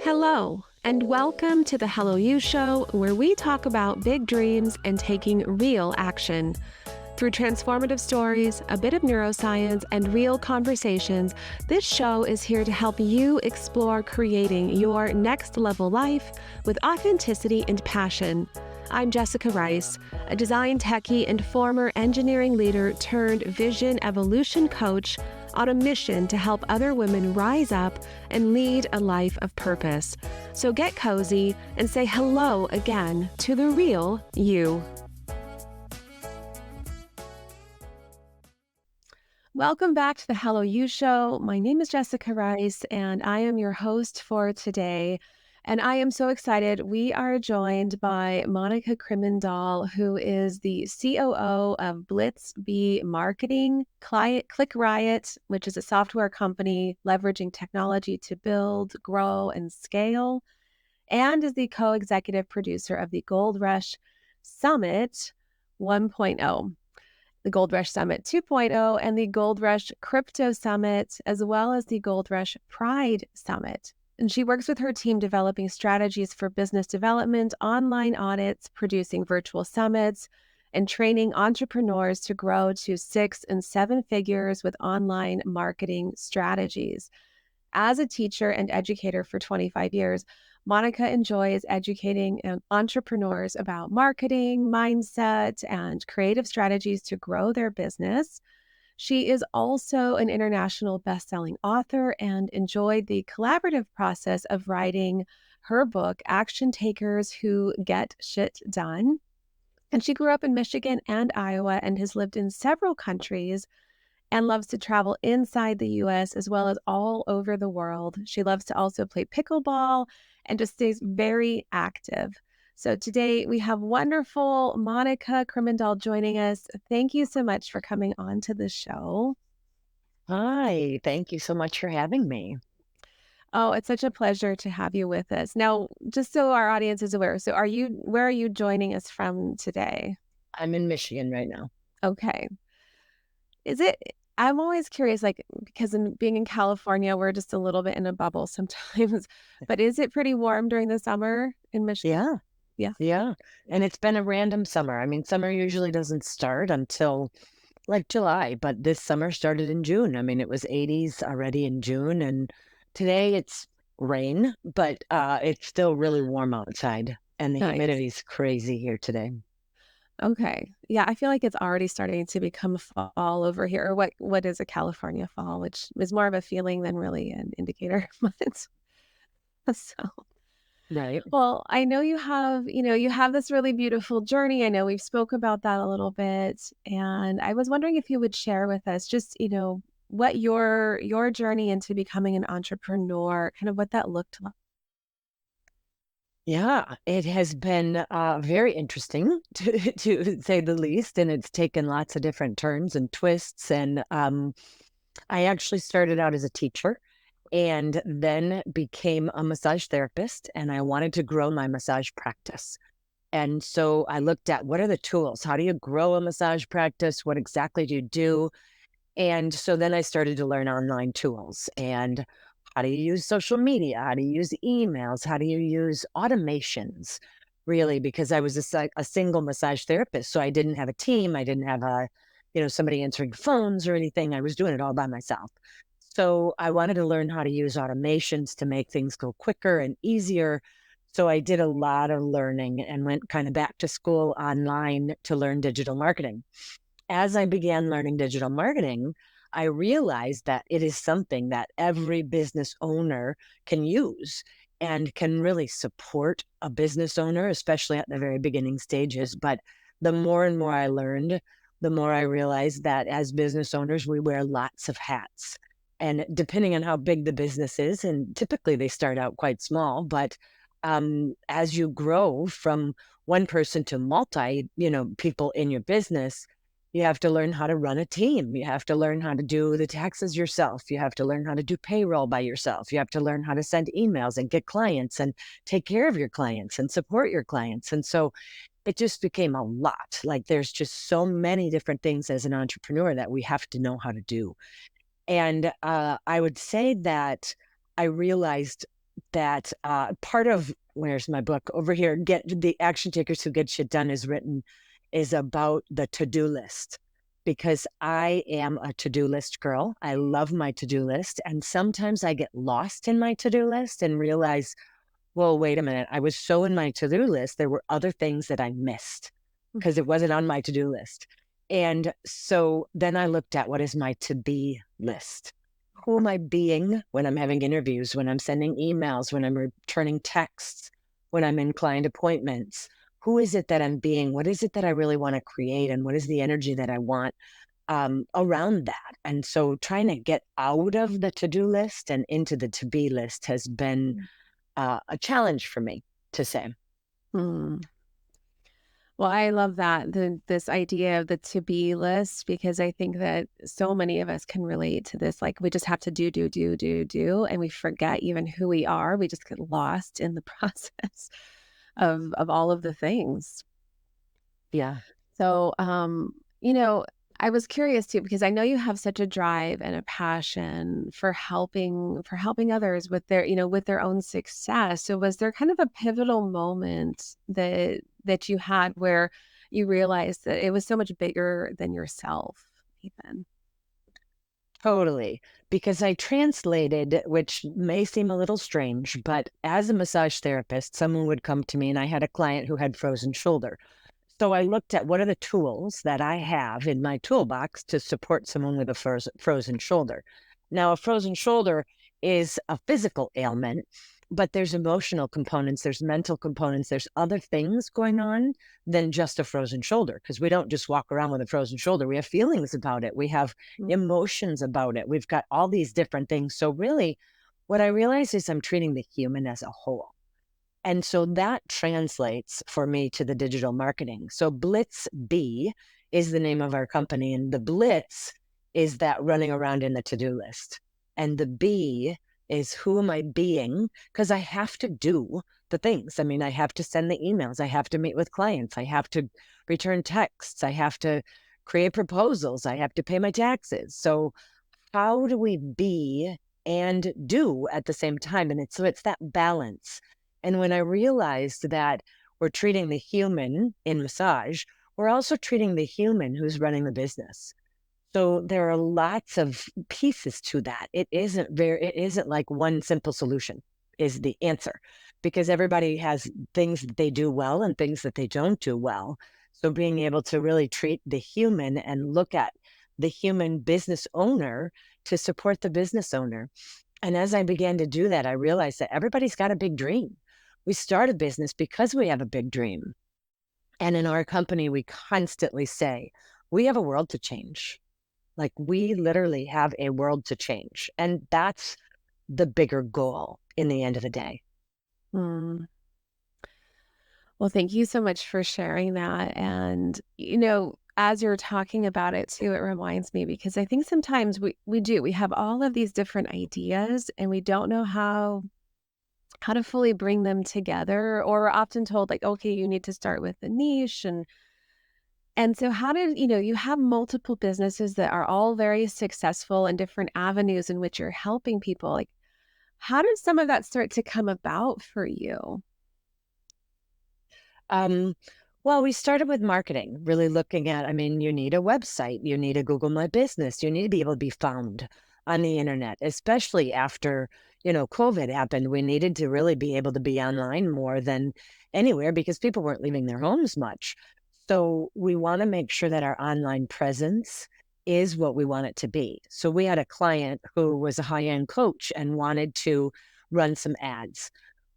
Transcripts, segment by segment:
Hello, and welcome to the Hello You Show, where we talk about big dreams and taking real action. Through transformative stories, a bit of neuroscience, and real conversations, this show is here to help you explore creating your next level life with authenticity and passion. I'm Jessica Rice, a design techie and former engineering leader turned vision evolution coach on a mission to help other women rise up and lead a life of purpose. So get cozy and say hello again to the real you. Welcome back to the Hello You Show. My name is Jessica Rice, and I am your host for today. And I am so excited. We are joined by Monika Krimendahl, who is the COO of Blitz Marketing, Click Riot, which is a software company leveraging technology to build, grow, and scale, and is the co-executive producer of the Gold Rush Summit 1.0. The Gold Rush Summit 2.0, and the Gold Rush Crypto Summit, as well as the Gold Rush Pride Summit. And she works with her team developing strategies for business development, online audits, producing virtual summits, and training entrepreneurs to grow to 6 and 7 figures with online marketing strategies. As a teacher and educator for 25 years, Monika enjoys educating entrepreneurs about marketing, mindset, and creative strategies to grow their business. She is also an international best-selling author and enjoyed the collaborative process of writing her book, Action Takers Who Get Shit Done. And she grew up in Michigan and Iowa and has lived in several countries and loves to travel inside the US as well as all over the world. She loves to also play pickleball and just stays very active. So today we have wonderful Monika Krimendahl joining us. Thank you so much for coming on to the show. Hi, thank you so much for having me. Oh, it's such a pleasure to have you with us. Now, just so our audience is aware, where are you joining us from today? I'm in Michigan right now. Okay. I'm always curious, because being in California, we're just a little bit in a bubble sometimes, but is it pretty warm during the summer in Michigan? Yeah, Yeah. yeah. And it's been a random summer. I mean, summer usually doesn't start until like July, but this summer started in June. I mean, it was 80s already in June, and today it's rain, but it's still really warm outside, and the Nice. humidity is crazy here today. Okay. Yeah, I feel like it's already starting to become fall over here, or what is a California fall, which is more of a feeling than really an indicator. So, Right. well, I know you have this really beautiful journey. I know we've spoke about that a little bit, and I was wondering if you would share with us just, what your journey into becoming an entrepreneur, kind of what that looked like. Yeah, it has been very interesting to say the least, and it's taken lots of different turns and twists. And I actually started out as a teacher and then became a massage therapist, and I wanted to grow my massage practice. And so I looked at what are the tools? How do you grow a massage practice? What exactly do you do? And so then I started to learn online tools and how do you use social media? How do you use emails? How do you use automations? Really, because I was a single massage therapist. So I didn't have a team. I didn't have somebody answering phones or anything. I was doing it all by myself. So I wanted to learn how to use automations to make things go quicker and easier. So I did a lot of learning and went kind of back to school online to learn digital marketing. As I began learning digital marketing, I realized that it is something that every business owner can use and can really support a business owner, especially at the very beginning stages. But the more and more I learned, the more I realized that as business owners, we wear lots of hats. And depending on how big the business is, and typically they start out quite small, but as you grow from one person to multi, people in your business, you have to learn how to run a team. You have to learn how to do the taxes yourself. You have to learn how to do payroll by yourself. You have to learn how to send emails and get clients and take care of your clients and support your clients. And so it just became a lot. Like there's just so many different things as an entrepreneur that we have to know how to do. And I would say that I realized that part of, where's my book over here, Get the Action Takers Who Get Shit Done is written, is about the to-do list, because I am a to-do list girl. I love my to-do list. And sometimes I get lost in my to-do list and realize, well, wait a minute. I was so in my to-do list, there were other things that I missed because it wasn't on my to-do list. And so then I looked at, what is my to-be list? Who am I being when I'm having interviews, when I'm sending emails, when I'm returning texts, when I'm in client appointments? Who is it that I'm being? What is it that I really want to create? And what is the energy that I want around that? And so trying to get out of the to-do list and into the to-be list has been a challenge for me, to say. Hmm. Well, I love that, this idea of the to-be list, because I think that so many of us can relate to this, like, we just have to do, and we forget even who we are. We just get lost in the process of all of the things. Yeah, So, I was curious too, because I know you have such a drive and a passion for helping others with their, with their own success. So was there kind of a pivotal moment that you had where you realized that it was so much bigger than yourself even? totally. Because I translated, which may seem a little strange, but as a massage therapist, someone would come to me, and I had a client who had frozen shoulder. So I looked at, what are the tools that I have in my toolbox to support someone with a frozen shoulder. Now, a frozen shoulder is a physical ailment, but there's emotional components, there's mental components, there's other things going on than just a frozen shoulder, because we don't just walk around with a frozen shoulder. We have feelings about it. We have Mm. emotions about it. We've got all these different things. So really, what I realized is I'm treating the human as a whole. And so that translates for me to the digital marketing. So Blitz B is the name of our company, and the Blitz is that running around in the to-do list. And the B is, who am I being? Because I have to do the things. I mean, I have to send the emails. I have to meet with clients. I have to return texts. I have to create proposals. I have to pay my taxes. So how do we be and do at the same time? And it's that balance. And when I realized that we're treating the human in massage, we're also treating the human who's running the business. So there are lots of pieces to that. It isn't like one simple solution is the answer, because everybody has things that they do well and things that they don't do well. So being able to really treat the human and look at the human business owner to support the business owner. And as I began to do that, I realized that everybody's got a big dream. We start a business because we have a big dream. And in our company, we constantly say, we have a world to change. Like, we literally have a world to change. And that's the bigger goal in the end of the day. Mm. Well, thank you so much for sharing that. And, as you're talking about it too, it reminds me, because I think sometimes we have all of these different ideas and we don't know how to fully bring them together, or we're often told, like, okay, you need to start with a niche. And so how did, you have multiple businesses that are all very successful in different avenues in which you're helping people. Like, how did some of that start to come about for you? Um, well, we started with marketing, really looking at, I mean, you need a website, you need a Google My Business, you need to be able to be found on the internet, especially after, COVID happened. We needed to really be able to be online more than anywhere, because people weren't leaving their homes much. So we want to make sure that our online presence is what we want it to be. So we had a client who was a high-end coach and wanted to run some ads.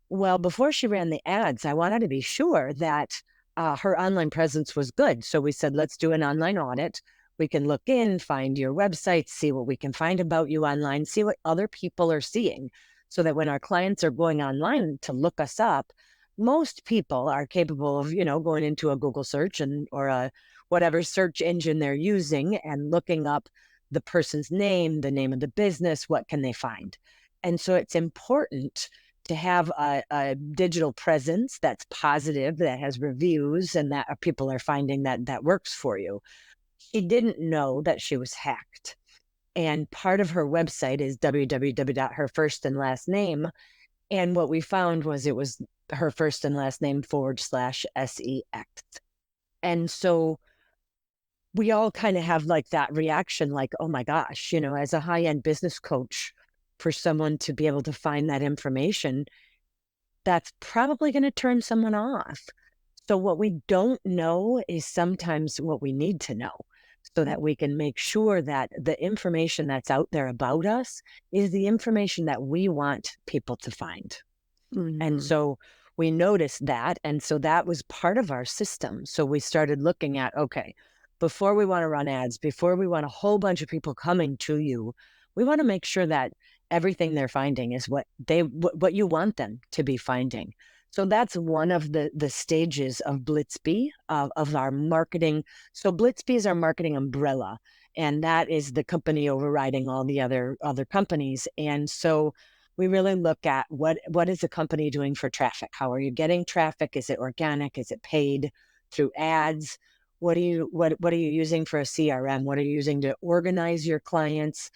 Well, before she ran the ads, I wanted to be sure that her online presence was good. So we said, let's do an online audit. We can look in, find your website, see what we can find about you online, see what other people are seeing, so that when our clients are going online to look us up, most people are capable of, going into a Google search or a whatever search engine they're using and looking up the person's name, the name of the business, what can they find? And so it's important to have a digital presence that's positive, that has reviews, and that people are finding that works for you. She didn't know that she was hacked. And part of her website is www.her first and last name. And what we found was it was her first and last name /SEX. And so we all kind of have like that reaction, like, oh my gosh, as a high-end business coach, for someone to be able to find that information, that's probably going to turn someone off. So what we don't know is sometimes what we need to know so that we can make sure that the information that's out there about us is the information that we want people to find. And Mhm. so we noticed that. And so that was part of our system. So we started looking at, okay, before we want to run ads, before we want a whole bunch of people coming to you, we want to make sure that everything they're finding is what you want them to be finding. So that's one of the stages of Blitzby, of our marketing. So Blitzby is our marketing umbrella, and that is the company overriding all the other companies. And so we really look at what is the company doing for traffic? How are you getting traffic? Is it organic? Is it paid through ads? What are you using for a CRM? What are you using to organize your clients?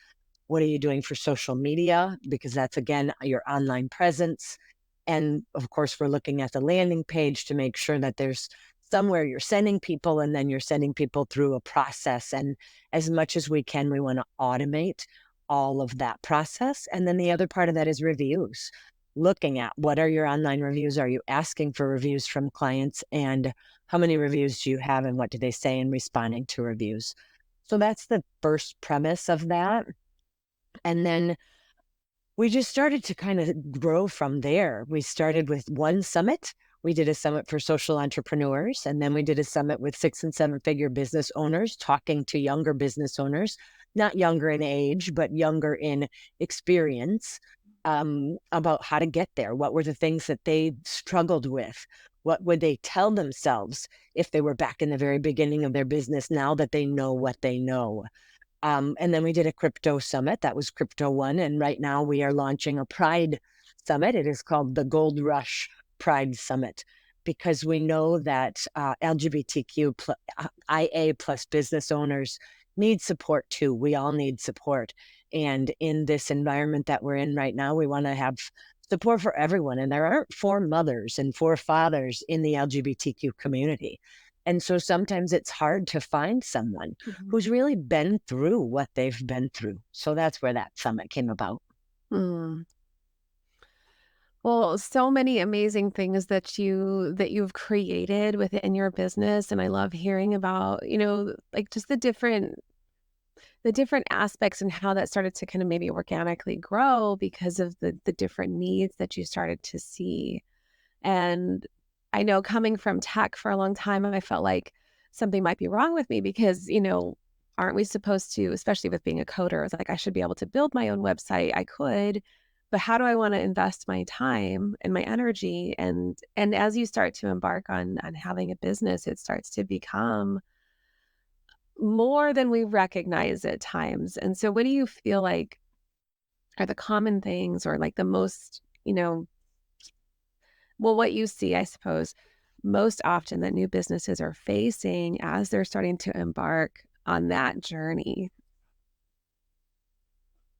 What are you doing for social media? Because that's, again, your online presence. And of course, we're looking at the landing page to make sure that there's somewhere you're sending people, and then you're sending people through a process. And as much as we can, we want to automate all of that process. And then the other part of that is reviews. Looking at what are your online reviews? Are you asking for reviews from clients? And how many reviews do you have? And what do they say in responding to reviews? So that's the first premise of that. And then we just started to kind of grow from there. We started with one summit. We did a summit for social entrepreneurs, and then we did a summit with 6 and 7 figure business owners, talking to younger business owners, not younger in age, but younger in experience, about how to get there. What were the things that they struggled with? What would they tell themselves if they were back in the very beginning of their business, now that they know what they know? And then we did a crypto summit. That was Crypto One. And right now we are launching a Pride summit. It is called the Gold Rush Pride Summit, because we know that IA plus business owners need support too. We all need support. And in this environment that we're in right now, we want to have support for everyone. And there aren't 4 mothers and 4 fathers in the LGBTQ community. And so sometimes it's hard to find someone who's Mhm. really been through what they've been through. So that's where that summit came about. Mm. Well, so many amazing things that you've created within your business, and I love hearing about, like, just the different aspects and how that started to kind of maybe organically grow because of the different needs that you started to see. And I know, coming from tech for a long time, I felt like something might be wrong with me because, aren't we supposed to, especially with being a coder, it's like I should be able to build my own website. I could, but how do I want to invest my time and my energy? And as you start to embark on having a business, it starts to become more than we recognize at times. And so what do you feel like are the common things, or like the most, well, what you see, I suppose, most often that new businesses are facing as they're starting to embark on that journey?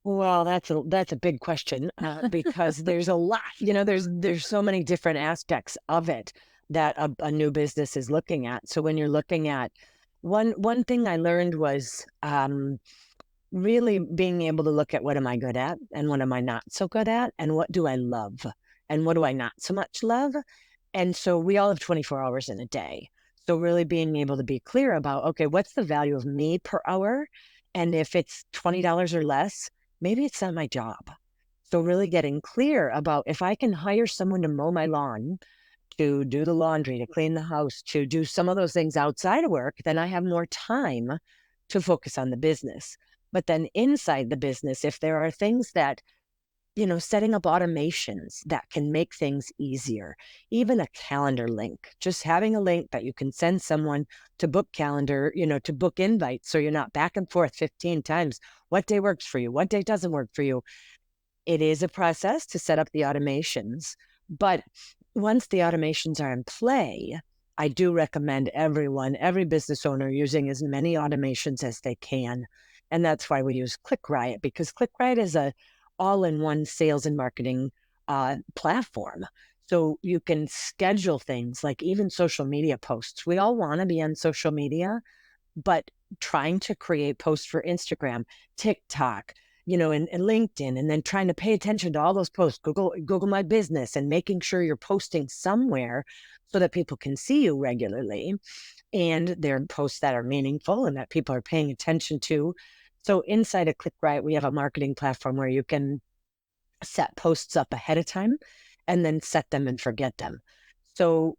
Well, that's a big question, because there's a lot. There's so many different aspects of it that a new business is looking at. So when you're looking at one thing I learned was, really being able to look at what am I good at and what am I not so good at, and what do I love and what do I not so much love. And so we all have 24 hours in a day. So really being able to be clear about, okay, what's the value of me per hour? And if it's $20 or less, maybe it's not my job. So really getting clear about, if I can hire someone to mow my lawn, to do the laundry, to clean the house, to do some of those things outside of work, then I have more time to focus on the business. But then inside the business, if there are things that, setting up automations that can make things easier, even a calendar link, just having a link that you can send someone to book calendar, to book invites. So you're not back and forth 15 times. What day works for you? What day doesn't work for you? It is a process to set up the automations. But once the automations are in play, I do recommend every business owner, using as many automations as they can. And that's why we use ClickRiot, because ClickRiot is a all-in-one sales and marketing platform. So you can schedule things like even social media posts. We all want to be on social media, but trying to create posts for Instagram, TikTok, and LinkedIn, and then trying to pay attention to all those posts, Google My Business, and making sure you're posting somewhere so that people can see you regularly and they're posts that are meaningful and that people are paying attention to. So inside of ClickRight, we have a marketing platform where you can set posts up ahead of time and then set them and forget them. So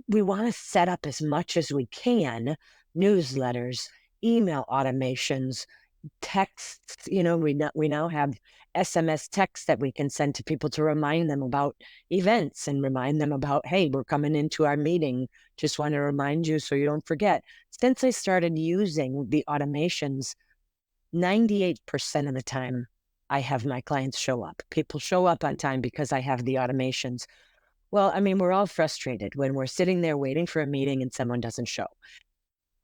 we want to set up as much as we can, newsletters, email automations, texts. We now have SMS texts that we can send to people to remind them about events and remind them about, hey, we're coming into our meeting. Just want to remind you so you don't forget. Since I started using the automations, 98% of the time, I have my clients show up. People show up on time because I have the automations. Well, I mean, we're all frustrated when we're sitting there waiting for a meeting and someone doesn't show.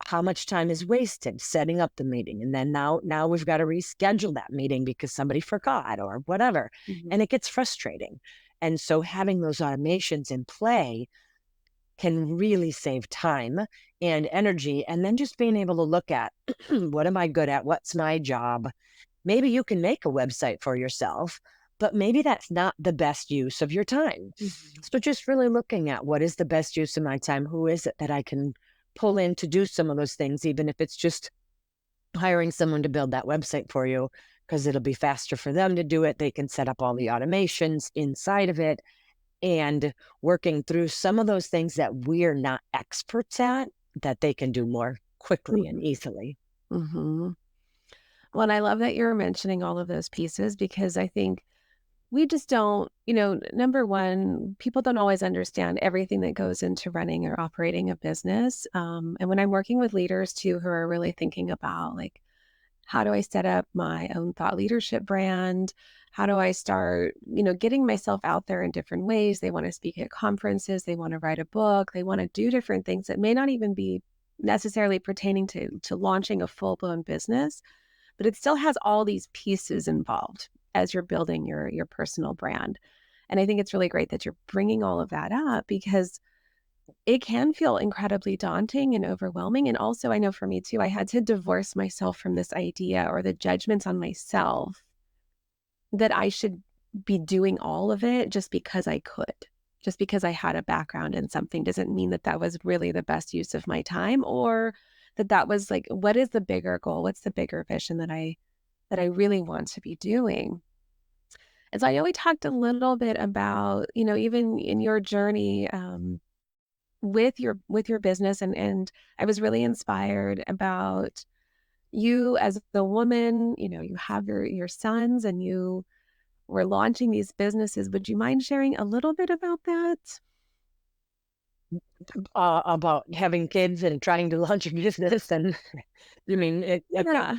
How much time is wasted setting up the meeting? And then now we've got to reschedule that meeting because somebody forgot or whatever. Mhm. And it gets frustrating. And so having those automations in play can really save time and energy. And then just being able to look at what am I good at? What's my job? Maybe you can make a website for yourself, but maybe that's not the best use of your time. Mhm. So just really looking at what is the best use of my time? Who is it that I can pull in to do some of those things, even if it's just hiring someone to build that website for you, because it'll be faster for them to do it. They can set up all the automations inside of it and working through some of those things that we're not experts at that they can do more quickly and Mhm. easily. Mhm. Well, and I love that you're mentioning all of those pieces because I think we just don't, number one, people don't always understand everything that goes into running or operating a business. And when I'm working with leaders too, who are really thinking about like, how do I set up my own thought leadership brand? How do I start, getting myself out there in different ways? They want to speak at conferences, they want to write a book, they want to do different things that may not even be necessarily pertaining to launching a full-blown business, but it still has all these pieces involved as you're building your personal brand. And I think it's really great that you're bringing all of that up because it can feel incredibly daunting and overwhelming. And also, I know for me too, I had to divorce myself from this idea or the judgments on myself that I should be doing all of it just because I could. Just because I had a background in something doesn't mean that that was really the best use of my time or that was like, what is the bigger goal? What's the bigger vision that I really want to be doing? And so I know we talked a little bit about, even in your journey, with your business and I was really inspired about you as the woman, you have your sons and you were launching these businesses. Would you mind sharing a little bit about that? About having kids and trying to launch a business, and I mean, I think, Yeah.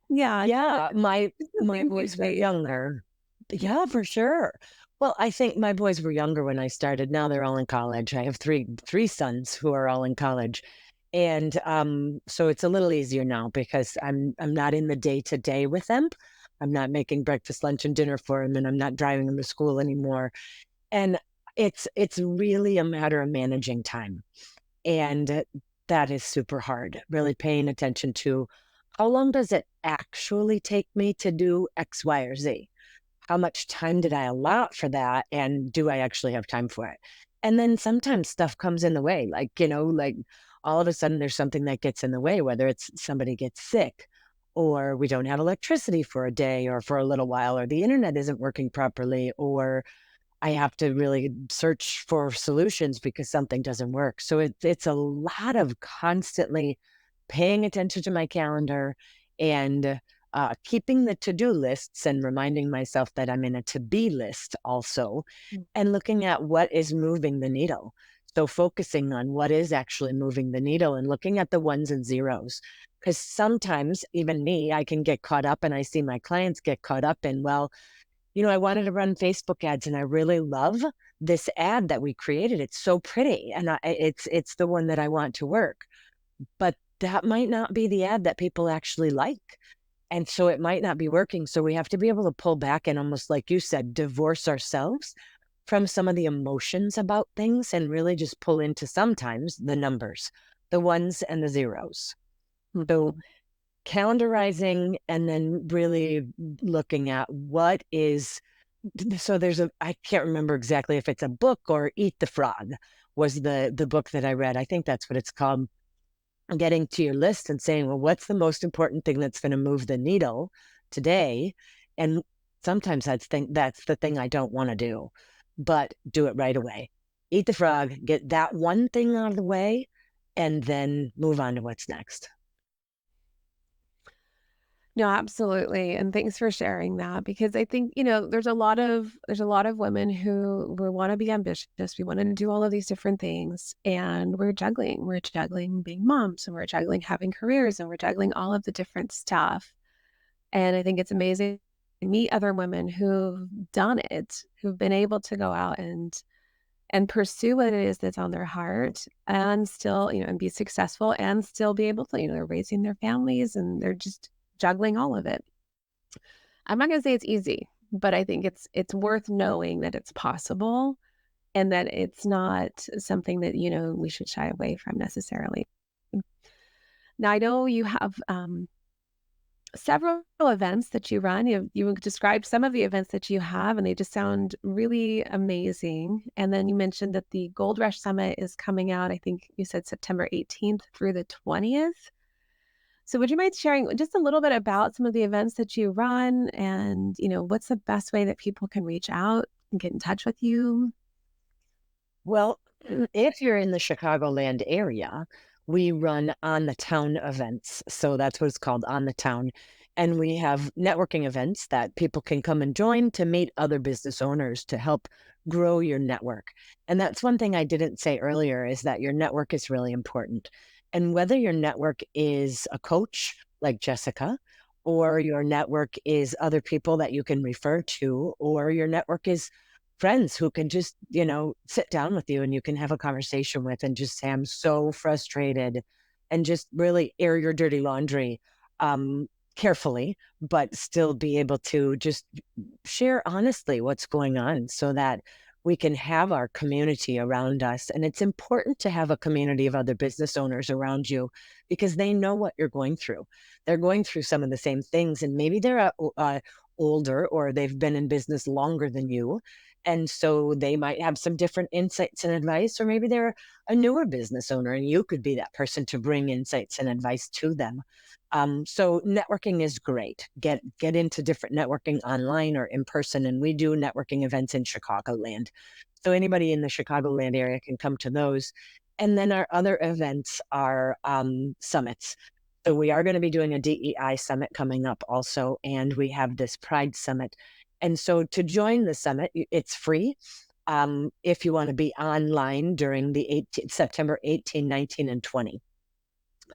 Yeah. yeah, Just the my things you boys were face. younger. Yeah, for sure. Well, I think my boys were younger when I started. Now they're all in college. I have three sons who are all in college. And so it's a little easier now because I'm not in the day to day with them. I'm not making breakfast, lunch, and dinner for them, and I'm not driving them to school anymore. And it's really a matter of managing time. And that is super hard, really paying attention to how long does it actually take me to do X, Y, or Z? How much time did I allot for that? And do I actually have time for it? And then sometimes stuff comes in the way, like all of a sudden there's something that gets in the way, whether it's somebody gets sick or we don't have electricity for a day or for a little while, or the internet isn't working properly, or I have to really search for solutions because something doesn't work. So it's a lot of constantly paying attention to my calendar and keeping the to-do lists and reminding myself that I'm in a to-be list also, Mm. and looking at what is moving the needle. So focusing on what is actually moving the needle and looking at the ones and zeros. Because sometimes even me, I can get caught up and I see my clients get caught up in, well, I wanted to run Facebook ads and I really love this ad that we created. It's so pretty and it's the one that I want to work. But that might not be the ad that people actually like. And so it might not be working. So we have to be able to pull back and, almost like you said, divorce ourselves from some of the emotions about things and really just pull into sometimes the numbers, the ones and the zeros. So calendarizing and then really looking at what is, so there's I can't remember exactly if it's a book or Eat the Frog was the book that I read. I think that's what it's called. Getting to your list and saying, well, what's the most important thing that's going to move the needle today? And sometimes that's the thing I don't want to do, but do it right away. Eat the frog, get that one thing out of the way, and then move on to what's next. No, absolutely. And thanks for sharing that because I think, there's a lot of women who we want to be ambitious. We want to do all of these different things and we're juggling. We're juggling being moms and we're juggling having careers and we're juggling all of the different stuff. And I think it's amazing to meet other women who've done it, who've been able to go out and pursue what it is that's on their heart and still, and be successful and still be able to, they're raising their families and they're just juggling all of it. I'm not going to say it's easy, but I think it's worth knowing that it's possible and that it's not something that, we should shy away from necessarily. Now, I know you have several events that you run. You described some of the events that you have, and they just sound really amazing. And then you mentioned that the Gold Rush Summit is coming out. I think you said September 18th through the 20th. So would you mind sharing just a little bit about some of the events that you run and, what's the best way that people can reach out and get in touch with you? Well, if you're in the Chicagoland area, we run on the town events. So that's what it's called, on the town. And we have networking events that people can come and join to meet other business owners to help grow your network. And that's one thing I didn't say earlier is that your network is really important. And whether your network is a coach like Jessica, or your network is other people that you can refer to, or your network is friends who can just, sit down with you and you can have a conversation with and just say, I'm so frustrated, and just really air your dirty laundry um, carefully, but still be able to just share honestly what's going on so that we can have our community around us. And it's important to have a community of other business owners around you because they know what you're going through. They're going through some of the same things, and maybe they're older or they've been in business longer than you. And so they might have some different insights and advice, or maybe they're a newer business owner and you could be that person to bring insights and advice to them. So networking is great. Get into different networking online or in person. And we do networking events in Chicagoland. So anybody in the Chicagoland area can come to those. And then our other events are summits. So we are going to be doing a DEI summit coming up also. And we have this Pride Summit. And so to join the summit, it's free. If you want to be online during the September 18, 19, and 20.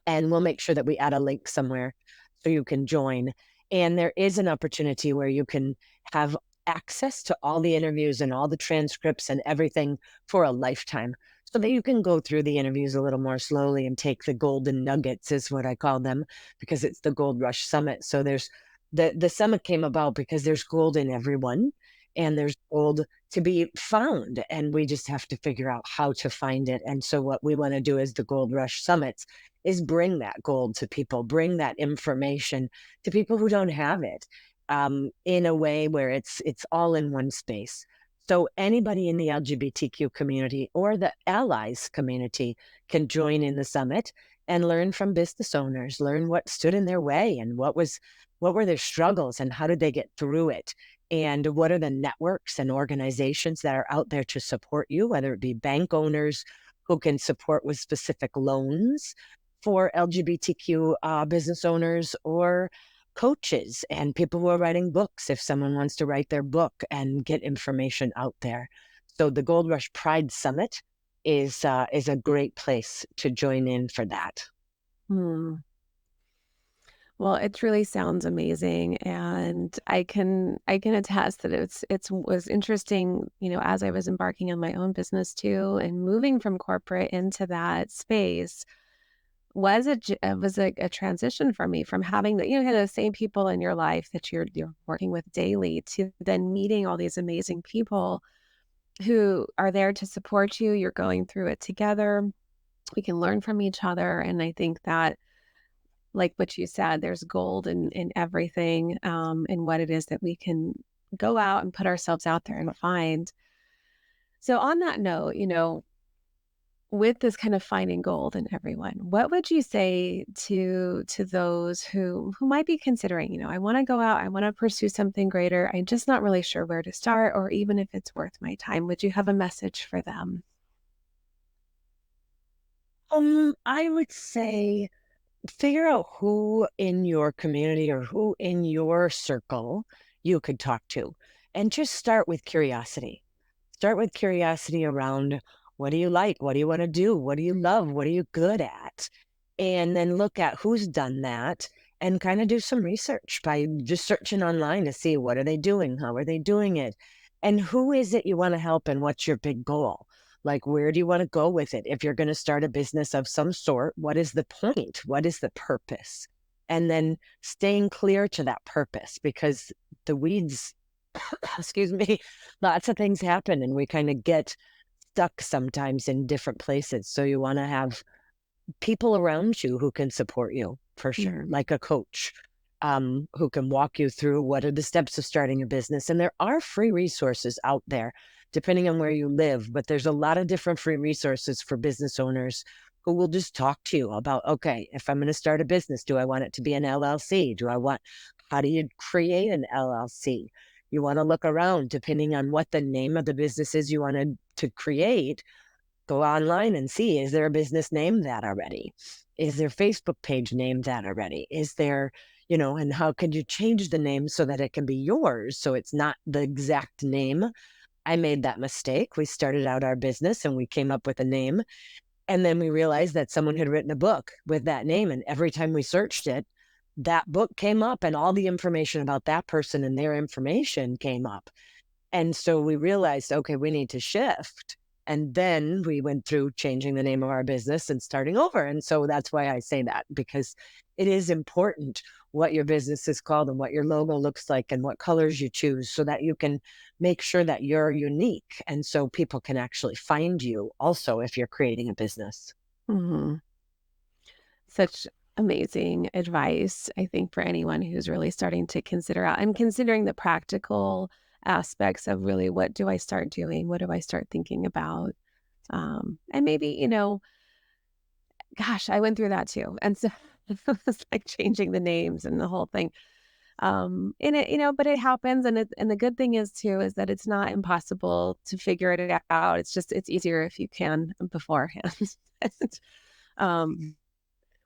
And we'll make sure that we add a link somewhere so you can join. And there is an opportunity where you can have access to all the interviews and all the transcripts and everything for a lifetime so that you can go through the interviews a little more slowly and take the golden nuggets, is what I call them, because it's the Gold Rush Summit. So there's the summit came about because there's gold in everyone and there's gold to be found, and we just have to figure out how to find it. And so what we want to do is the Gold Rush Summits is bring that gold to people, bring that information to people who don't have it, in a way where it's all in one space. So anybody in the LGBTQ community or the allies community can join in the summit and learn from business owners, learn what stood in their way and what were their struggles and how did they get through it, and what are the networks and organizations that are out there to support you, whether it be bank owners who can support with specific loans for LGBTQ business owners, or coaches and people who are writing books if someone wants to write their book and get information out there. So the Gold Rush Pride Summit is a great place to join in for that. Hmm. Well, it really sounds amazing, and I can attest that it's was interesting, as I was embarking on my own business too and moving from corporate into that space. was a transition for me from having the, kind of the same people in your life that you're working with daily to then meeting all these amazing people who are there to support you. You're going through it together. We can learn from each other. And I think that, like what you said, there's gold in everything, in what it is that we can go out and put ourselves out there and find. So on that note, with this kind of finding gold in everyone, what would you say to those who might be considering, I want to go out, I want to pursue something greater. I'm just not really sure where to start or even if it's worth my time. Would you have a message for them? I would say figure out who in your community or who in your circle you could talk to, and just start with curiosity. Start with curiosity around what do you like? What do you want to do? What do you love? What are you good at? And then look at who's done that and kind of do some research by just searching online to see what are they doing? How are they doing it? And who is it you want to help and what's your big goal? Like, where do you want to go with it? If you're going to start a business of some sort, what is the point? What is the purpose? And then staying clear to that purpose, because the weeds, excuse me, lots of things happen and we kind of get stuck sometimes in different places. So you want to have people around you who can support you for sure, Mhm. like a coach, who can walk you through what are the steps of starting a business. And there are free resources out there, depending on where you live, but there's a lot of different free resources for business owners who will just talk to you about, okay, if I'm going to start a business, do I want it to be an LLC? How do you create an LLC? You want to look around depending on what the name of the business is you wanted to create. Go online and see, is there a business named that already? Is there Facebook page named that already? Is there, and how can you change the name so that it can be yours? So it's not the exact name. I made that mistake. We started out our business and we came up with a name. And then we realized that someone had written a book with that name. And every time we searched it, that book came up and all the information about that person and their information came up. And so we realized, okay, we need to shift. And then we went through changing the name of our business and starting over. And so that's why I say that, because it is important what your business is called and what your logo looks like and what colors you choose so that you can make sure that you're unique. And so people can actually find you also if you're creating a business. Mhm. Such amazing advice, I think, for anyone who's really starting to consider out and considering the practical aspects of really what do I start doing? What do I start thinking about? And maybe, gosh, I went through that too. And so it was like changing the names and the whole thing. And it, but it happens. And the good thing is too, is that it's not impossible to figure it out. It's easier if you can beforehand. um,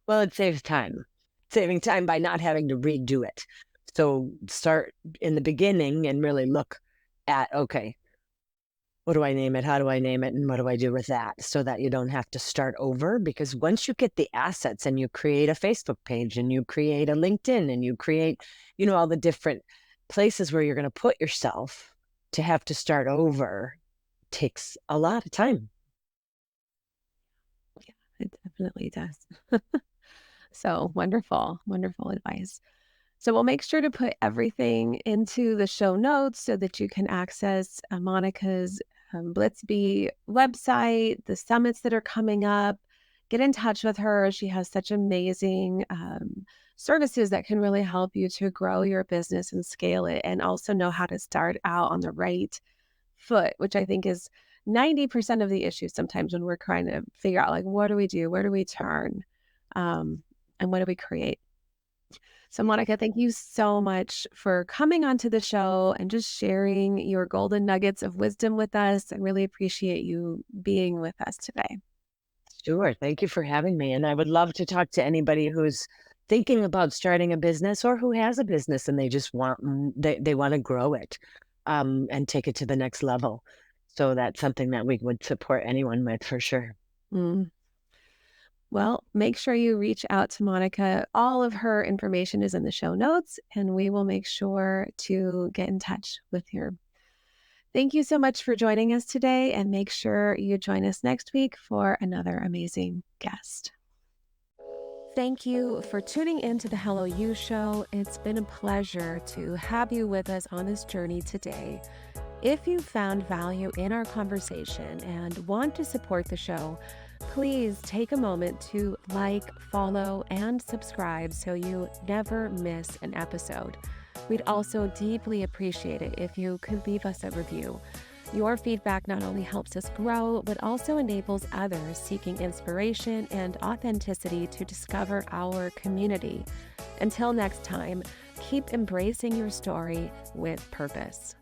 Well, it saves time, saving time by not having to redo it. So start in the beginning and really look at, okay, what do I name it? How do I name it? And what do I do with that? So that you don't have to start over. Because once you get the assets and you create a Facebook page and you create a LinkedIn and you create, all the different places where you're going to put yourself, to have to start over takes a lot of time. yeah, it definitely does. So wonderful, wonderful advice. So we'll make sure to put everything into the show notes so that you can access Monica's Blitzby website, the summits that are coming up. Get in touch with her. She has such amazing services that can really help you to grow your business and scale it, and also know how to start out on the right foot, which I think is 90% of the issue sometimes when we're trying to figure out, like, what do we do? Where do we turn? Um, and what do we create? So, Monica, thank you so much for coming onto the show and just sharing your golden nuggets of wisdom with us. I really appreciate you being with us today. Sure. Thank you for having me. And I would love to talk to anybody who's thinking about starting a business or who has a business and they just they want to grow it, and take it to the next level. So that's something that we would support anyone with for sure. Mm. Well, make sure you reach out to Monica. All of her information is in the show notes, and we will make sure to get in touch with her. Thank you so much for joining us today, and make sure you join us next week for another amazing guest. Thank you for tuning in to the Hello You Show. It's been a pleasure to have you with us on this journey today. If you found value in our conversation and want to support the show, please take a moment to like, follow, and subscribe so you never miss an episode. We'd also deeply appreciate it if you could leave us a review. Your feedback not only helps us grow, but also enables others seeking inspiration and authenticity to discover our community. Until next time, keep embracing your story with purpose.